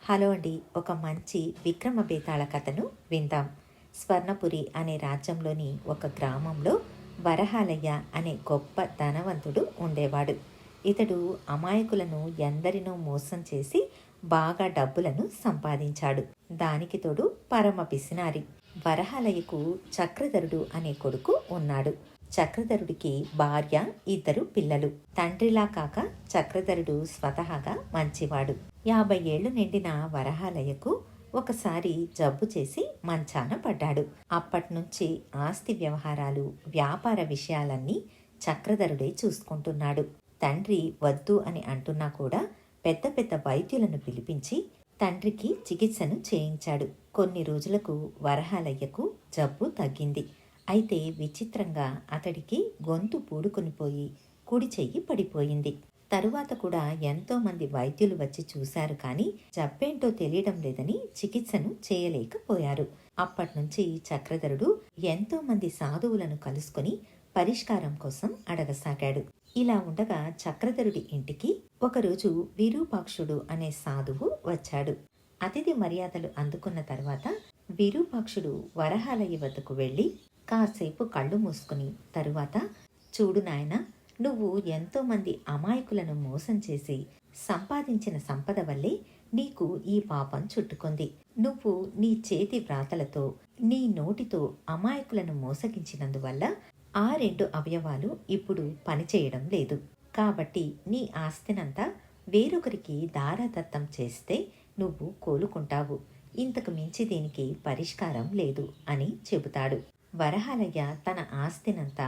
Hello అండి. ఒక మంచి విక్రమ బేతాళ కథను విందాం. స్వర్ణపురి అనే రాజ్యంలోని ఒక గ్రామంలో వరహాలయ్య అనే గొప్ప ధనవంతుడు ఉండేవాడు. ఇతడు అమాయకులను ఎందరినో మోసం చేసి బాగా డబ్బులను సంపాదించాడు. దానికి తోడు పరమ పిసినారి. వరహాలయ్యకు చక్రధరుడు అనే కొడుకు ఉన్నాడు. చక్రధరుడికి భార్య, 2 పిల్లలు. తండ్రిలా కాక చక్రధరుడు స్వతహాగా మంచివాడు. 50 ఏళ్లు నిండిన వరహాలయ్యకు ఒకసారి జబ్బు చేసి మంచాన పడ్డాడు. అప్పట్నుంచి ఆస్తి వ్యవహారాలు, వ్యాపార విషయాలన్నీ చక్రధరుడే చూసుకుంటున్నాడు. తండ్రి వద్దు అని అంటున్నా కూడా పెద్ద పెద్ద వైద్యులను పిలిపించి తండ్రికి చికిత్సను చేయించాడు. కొన్ని రోజులకు వరహాలయ్యకు జబ్బు తగ్గింది. అయితే విచిత్రంగా అతడికి గొంతు పూడుకొనిపోయి కుడి చెయ్యి పడిపోయింది. తరువాత కూడా ఎంతోమంది వైద్యులు వచ్చి చూశారు, కానీ జబ్బేంటో తెలియడం లేదని చికిత్సను చేయలేకపోయారు. అప్పట్నుంచి చక్రధరుడు ఎంతోమంది సాధువులను కలుసుకొని పరిష్కారం కోసం అడగసాగాడు. ఇలా ఉండగా చక్రధరుడి ఇంటికి ఒకరోజు విరూపాక్షుడు అనే సాధువు వచ్చాడు. అతిథి మర్యాదలు అందుకున్న తర్వాత విరూపాక్షుడు వరహాలయ్య వద్దకు వెళ్ళి కాసేపు కళ్ళు మూసుకుని తరువాత, చూడు నాయనా, నువ్వు ఎంతోమంది అమాయకులను మోసం చేసి సంపాదించిన సంపద వల్లే నీకు ఈ పాపం చుట్టుకుంది. నువ్వు నీ చేతి వ్రాతలతో, నీ నోటితో అమాయకులను మోసగించినందువల్ల ఆ 2 అవయవాలు ఇప్పుడు పనిచేయడం లేదు. కాబట్టి నీ ఆస్తినంతా వేరొకరికి దారాదత్తం చేస్తే నువ్వు కోలుకుంటావు. ఇంతకు మించి దీనికి పరిష్కారం లేదు అని చెబుతాడు. వరహాలయ్య తన ఆస్తినంతా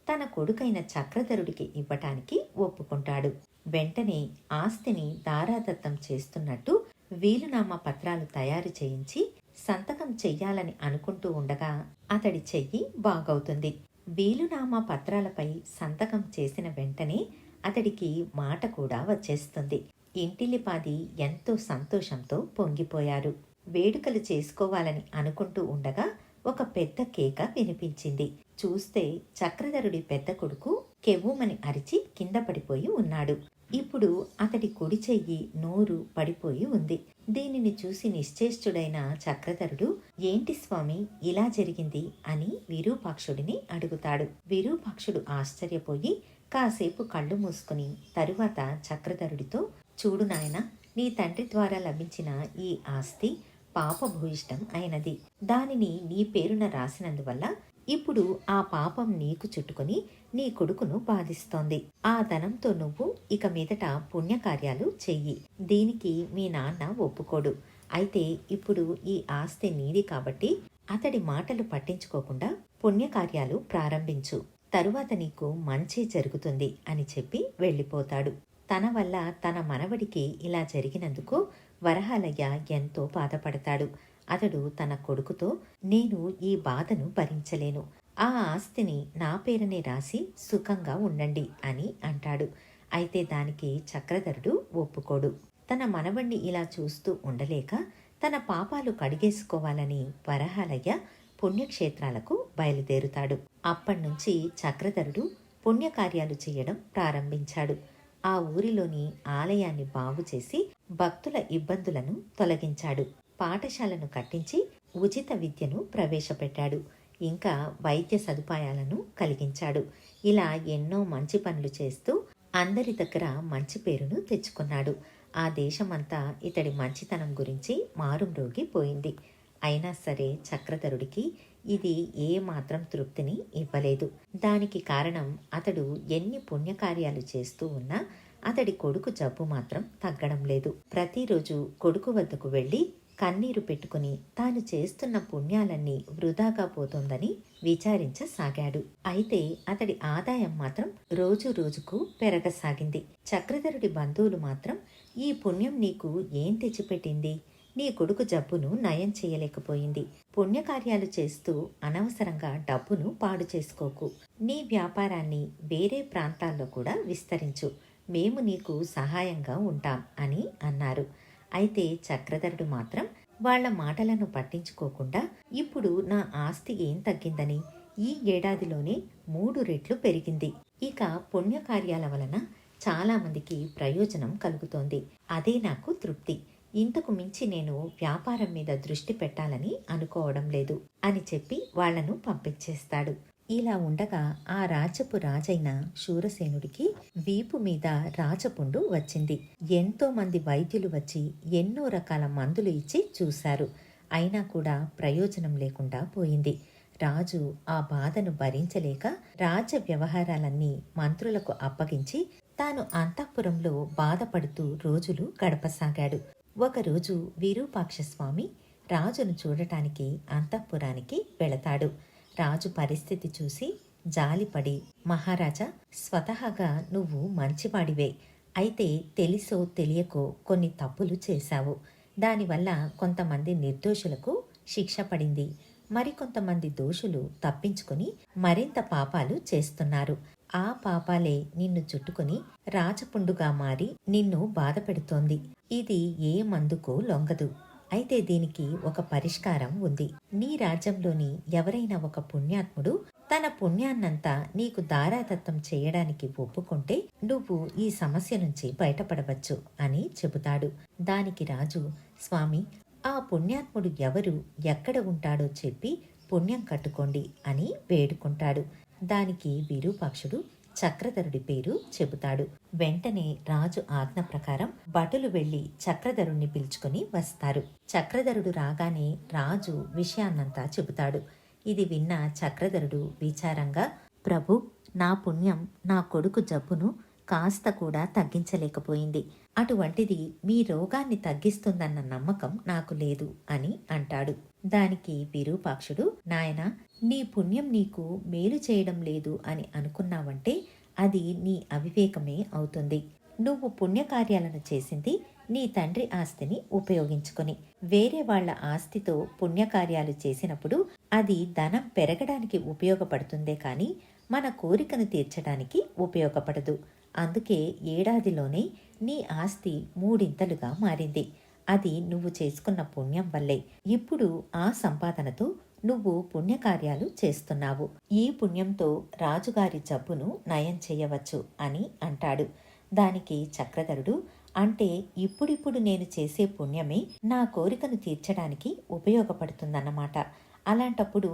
తన కొడుకైన చక్రధరుడికి ఇవ్వటానికి ఒప్పుకుంటాడు. వెంటనే ఆస్తిని దారాదత్తం చేస్తున్నట్టు వీలునామా పత్రాలు తయారు చేయించి సంతకం చెయ్యాలని అనుకుంటూ ఉండగా అతడి చెయ్యి బాగవుతుంది. వీలునామా పత్రాలపై సంతకం చేసిన వెంటనే అతడికి మాట కూడా వచ్చేస్తుంది. ఇంటిల్లిపాది ఎంతో సంతోషంతో పొంగిపోయారు. వేడుకలు చేసుకోవాలని అనుకుంటూ ఉండగా ఒక పెద్ద కేక వినిపించింది. చూస్తే చక్రధరుడి పెద్ద కొడుకు కెవ్వుమని అరిచి కింద పడిపోయి ఉన్నాడు. ఇప్పుడు అతడి కుడి చెయ్యి, నోరు పడిపోయి ఉంది. దీనిని చూసి నిశ్చేష్టుడైన చక్రధరుడు, ఏంటి స్వామి ఇలా జరిగింది అని విరూపాక్షుడిని అడుగుతాడు. విరూపాక్షుడు ఆశ్చర్యపోయి కాసేపు కళ్ళు మూసుకుని తరువాత చక్రధరుడితో, చూడు నాయనా, నీ తండ్రి ద్వారా లభించిన ఈ ఆస్తి పాపభూయిష్టం అయినది. దానిని నీ పేరున రాసినందువల్ల ఇప్పుడు ఆ పాపం నీకు చుట్టుకొని నీ కొడుకును బాధిస్తోంది. ఆ ధనంతో నువ్వు ఇక మీదట పుణ్యకార్యాలు చెయ్యి. దీనికి మీ నాన్న ఒప్పుకోడు. అయితే ఇప్పుడు ఈ ఆస్తి నీది కాబట్టి అతడి మాటలు పట్టించుకోకుండా పుణ్యకార్యాలు ప్రారంభించు. తరువాత నీకు మంచి జరుగుతుంది అని చెప్పి వెళ్ళిపోతాడు. తన వల్ల తన మనవడికి ఇలా జరిగినందుకు వరహాలయ్య ఎంతో బాధపడతాడు. అతడు తన కొడుకుతో, నేను ఈ బాధను భరించలేను, ఆ ఆస్తిని నా పేరునే రాసి సుఖంగా ఉండండి అని అంటాడు. అయితే దానికి చక్రధరుడు ఒప్పుకోడు. తన మనవణ్ణి ఇలా చూస్తూ ఉండలేక తన పాపాలు కడిగేసుకోవాలని వరహాలయ్య పుణ్యక్షేత్రాలకు బయలుదేరుతాడు. అప్పటినుంచి చక్రధరుడు పుణ్యకార్యాలు చేయడం ప్రారంభించాడు. ఆ ఊరిలోని ఆలయాన్ని బాగు చేసి భక్తుల ఇబ్బందులను తొలగించాడు. పాఠశాలను కట్టించి ఉచిత విద్యను ప్రవేశపెట్టాడు. ఇంకా వైద్య సదుపాయాలను కలిగించాడు. ఇలా ఎన్నో మంచి పనులు చేస్తూ అందరి దగ్గర మంచి పేరును తెచ్చుకున్నాడు. ఆ దేశమంతా ఇతడి మంచితనం గురించి మారుమ్రోగిపోయింది. అయినా సరే చక్రధరుడికి ఇది ఏ మాత్రం తృప్తిని ఇవ్వలేదు. దానికి కారణం అతడు ఎన్ని పుణ్యకార్యాలు చేస్తూ ఉన్నా అతడి కొడుకు జబ్బు మాత్రం తగ్గడం లేదు. ప్రతిరోజు కొడుకు వద్దకు వెళ్ళి కన్నీరు పెట్టుకుని తాను చేస్తున్న పుణ్యాలన్నీ వృధాగా పోతోందని విచారించసాగాడు. అయితే అతడి ఆదాయం మాత్రం రోజు రోజుకు పెరగసాగింది. చక్రధరుడి బంధువులు మాత్రం, ఈ పుణ్యం నీకు ఏం తెచ్చిపెట్టింది? నీ కొడుకు జబ్బును నయం చేయలేకపోయింది. పుణ్యకార్యాలు చేస్తూ అనవసరంగా డబ్బును పాడు చేసుకోకు. నీ వ్యాపారాన్ని వేరే ప్రాంతాల్లో కూడా విస్తరించు. మేము నీకు సహాయంగా ఉంటాం అని అన్నారు. అయితే చక్రధరుడు మాత్రం వాళ్ల మాటలను పట్టించుకోకుండా, ఇప్పుడు నా ఆస్తి ఏం తగ్గిందని, ఈ ఏడాదిలోనే 3 రెట్లు పెరిగింది. ఇక పుణ్యకార్యాల వలన చాలామందికి ప్రయోజనం కలుగుతోంది. అదే నాకు తృప్తి. ఇంతకు మించి నేను వ్యాపారం మీద దృష్టి పెట్టాలని అనుకోవడం లేదు అని చెప్పి వాళ్లను పంపించేస్తాడు. ఇలా ఉండగా ఆ రాజ్యపు రాజైన శూరసేనుడికి వీపు మీద రాచపుండు వచ్చింది. ఎంతో మంది వైద్యులు వచ్చి ఎన్నో రకాల మందులు ఇచ్చి చూశారు. అయినా కూడా ప్రయోజనం లేకుండా పోయింది. రాజు ఆ బాధను భరించలేక రాజ్య వ్యవహారాలన్నీ మంత్రులకు అప్పగించి తాను అంతఃపురంలో బాధపడుతూ రోజులు గడపసాగాడు. ఒకరోజు విరూపాక్షస్వామి రాజును చూడటానికి అంతఃపురానికి వెళతాడు. రాజు పరిస్థితి చూసి జాలిపడి, మహారాజా, స్వతహాగా నువ్వు మంచివాడివే. అయితే తెలిసో తెలియకో కొన్ని తప్పులు చేశావు. దానివల్ల కొంతమంది నిర్దోషులకు శిక్ష పడింది. మరికొంతమంది దోషులు తప్పించుకుని మరింత పాపాలు చేస్తున్నారు. ఆ పాపాలే నిన్ను చుట్టుకుని రాచపుండుగా మారి నిన్ను బాధపెడుతోంది. ఇది ఏ మందుకో లొంగదు. అయితే దీనికి ఒక పరిష్కారం ఉంది. నీ రాజ్యంలోని ఎవరైనా ఒక పుణ్యాత్ముడు తన పుణ్యాన్నంతా నీకు దారాదత్తం చేయడానికి ఒప్పుకుంటే నువ్వు ఈ సమస్య నుంచి బయటపడవచ్చు అని చెబుతాడు. దానికి రాజు, స్వామి, ఆ పుణ్యాత్ముడు ఎవరు, ఎక్కడ ఉంటాడో చెప్పి పుణ్యం కట్టుకోండి అని వేడుకుంటాడు. దానికి విరూపాక్షుడు చక్రధరుడి పేరు చెబుతాడు. వెంటనే రాజు ఆజ్ఞ ప్రకారం భటులు వెళ్లి చక్రధరుణ్ణి పిలుచుకుని వస్తారు. చక్రధరుడు రాగానే రాజు విషయాన్నంతా చెబుతాడు. ఇది విన్న చక్రధరుడు విచారంగా, ప్రభు, నా పుణ్యం నా కొడుకు జబ్బును కాస్త కూడా తగ్గించలేకపోయింది. అటువంటిది మీ రోగాన్ని తగ్గిస్తుందన్న నమ్మకం నాకు లేదు అని అంటాడు. దానికి విరూపాక్షుడు, నాయనా, నీ పుణ్యం నీకు మేలు చేయడం లేదు అని అనుకున్నావంటే అది నీ అవివేకమే అవుతుంది. నువ్వు పుణ్యకార్యాలను చేసింది నీ తండ్రి ఆస్తిని ఉపయోగించుకొని. వేరే వాళ్ల ఆస్తితో పుణ్యకార్యాలు చేసినప్పుడు అది ధనం పెరగడానికి ఉపయోగపడుతుందే కానీ మన కోరికను తీర్చడానికి ఉపయోగపడదు. అందుకే ఏడాదిలోనే నీ ఆస్తి 3 ఇంతలుగా మారింది. అది నువ్వు చేసుకున్న పుణ్యం వల్లే. ఇప్పుడు ఆ సంపాదనతో నువ్వు పుణ్యకార్యాలు చేస్తున్నావు. ఈ పుణ్యంతో రాజుగారి జబ్బును నయం చేయవచ్చు అని అంటాడు. దానికి చక్రధరుడు, అంటే ఇప్పుడిప్పుడు నేను చేసే పుణ్యమే నా కోరికను తీర్చడానికి ఉపయోగపడుతుందన్నమాట. అలాంటప్పుడు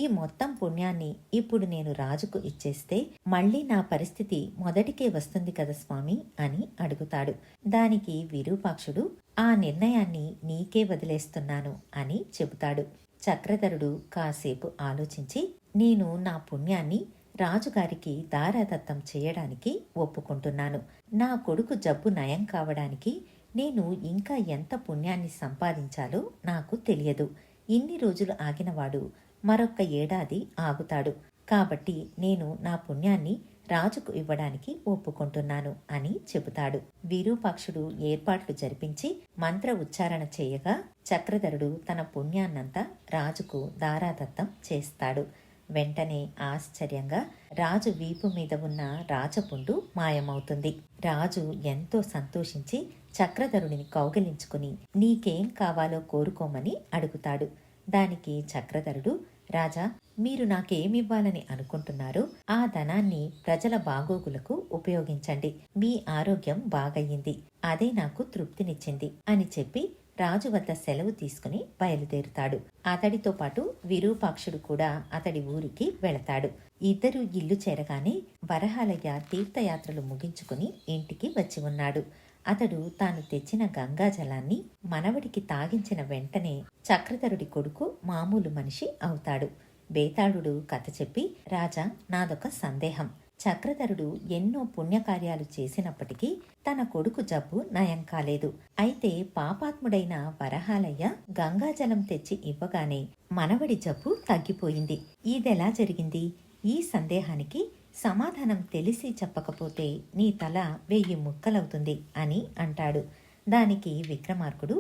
ఈ మొత్తం పుణ్యాన్ని ఇప్పుడు నేను రాజుకు ఇచ్చేస్తే మళ్ళీ నా పరిస్థితి మొదటికే వస్తుంది కదా స్వామి అని అడుగుతాడు. దానికి విరూపాక్షుడు, ఆ నిర్ణయాన్ని నీకే వదిలేస్తున్నాను అని చెబుతాడు. చక్రధరుడు కాసేపు ఆలోచించి, నేను నా పుణ్యాన్ని రాజుగారికి దారాదత్తం చేయడానికి ఒప్పుకుంటున్నాను. నా కొడుకు జబ్బు నయం కావడానికి నేను ఇంకా ఎంత పుణ్యాన్ని సంపాదించాలో నాకు తెలియదు. ఇన్ని రోజులు ఆగినవాడు మరొక్క ఏడాది ఆగుతాడు. కాబట్టి నేను నా పుణ్యాన్ని రాజుకు ఇవ్వడానికి ఒప్పుకుంటున్నాను అని చెబుతాడు. విరూపాక్షుడు ఏర్పాట్లు జరిపించి మంత్ర ఉచ్చారణ చేయగా చక్రధరుడు తన పుణ్యాన్నంతా రాజుకు దారాదత్తం చేస్తాడు. వెంటనే ఆశ్చర్యంగా రాజు వీపు మీద ఉన్న రాచపుండు మాయమవుతుంది. రాజు ఎంతో సంతోషించి చక్రధరుడిని కౌగిలించుకుని నీకేం కావాలో కోరుకోమని అడుగుతాడు. దానికి చక్రధరుడు, రాజా, మీరు నాకేమివ్వాలని అనుకుంటున్నారో ఆ ధనాన్ని ప్రజల బాగోగులకు ఉపయోగించండి. మీ ఆరోగ్యం బాగయ్యింది, అదే నాకు తృప్తినిచ్చింది అని చెప్పి రాజు వద్ద సెలవు తీసుకుని బయలుదేరుతాడు. అతడితో పాటు విరూపాక్షుడు కూడా అతడి ఊరికి వెళతాడు. ఇద్దరూ ఇల్లు చేరగానే వరహాలయ్య తీర్థయాత్రలు ముగించుకుని ఇంటికి వచ్చి ఉన్నాడు. అతడు తాను తెచ్చిన గంగాజలాన్ని మనవడికి తాగించిన వెంటనే చక్రధరుడి కొడుకు మామూలు మనిషి అవుతాడు. బేతాళుడు కథ చెప్పి, రాజా, నాదొక సందేహం. చక్రధరుడు ఎన్నో పుణ్యకార్యాలు చేసినప్పటికీ తన కొడుకు జబ్బు నయం కాలేదు. అయితే పాపాత్ముడైన వరహాలయ్య గంగాజలం తెచ్చి ఇవ్వగానే మనవడి జబ్బు తగ్గిపోయింది. ఇదెలా జరిగింది? ఈ సందేహానికి సమాధానం తెలిసి చెప్పకపోతే నీ తల 1000 ముక్కలవుతుంది అని అంటాడు. దానికి విక్రమార్కుడు,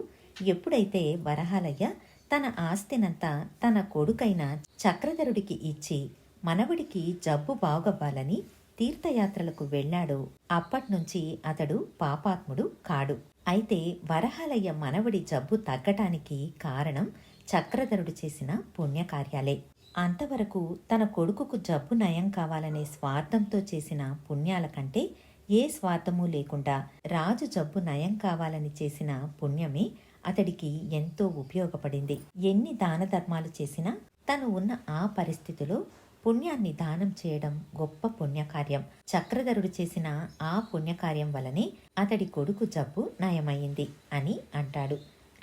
ఎప్పుడైతే వరహాలయ్య తన ఆస్తినంతా తన కొడుకైన చక్రధరుడికి ఇచ్చి మనవడికి జబ్బు బాగవ్వాలని తీర్థయాత్రలకు వెళ్ళాడో అప్పట్నుంచి అతడు పాపాత్ముడు కాడు. అయితే వరహాలయ్య మనవడి జబ్బు తగ్గటానికి కారణం చక్రధరుడు చేసిన పుణ్యకార్యాలే. అంతవరకు తన కొడుకుకు జబ్బు నయం కావాలనే స్వార్థంతో చేసిన పుణ్యాల కంటే ఏ స్వార్థమూ లేకుండా రాజు జబ్బు నయం కావాలని చేసిన పుణ్యమే అతడికి ఎంతో ఉపయోగపడింది. ఎన్ని దాన ధర్మాలు చేసినా తను ఉన్న ఆ పరిస్థితిలో పుణ్యాన్ని దానం చేయడం గొప్ప పుణ్యకార్యం. చక్రధరుడు చేసిన ఆ పుణ్యకార్యం వలనే అతడి కొడుకు జబ్బు నయమైంది అని అంటాడు.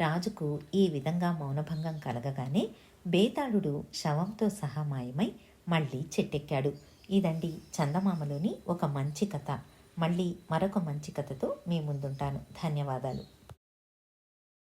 రాజుకు ఈ విధంగా మౌనభంగం కలగగానే బేతాళుడు శవంతో సహా మాయమై మళ్ళీ చెట్టెక్కాడు. ఇదండి చందమామలోని ఒక మంచి కథ. మళ్ళీ మరొక మంచి కథతో మీ ముందుంటాను. ధన్యవాదాలు.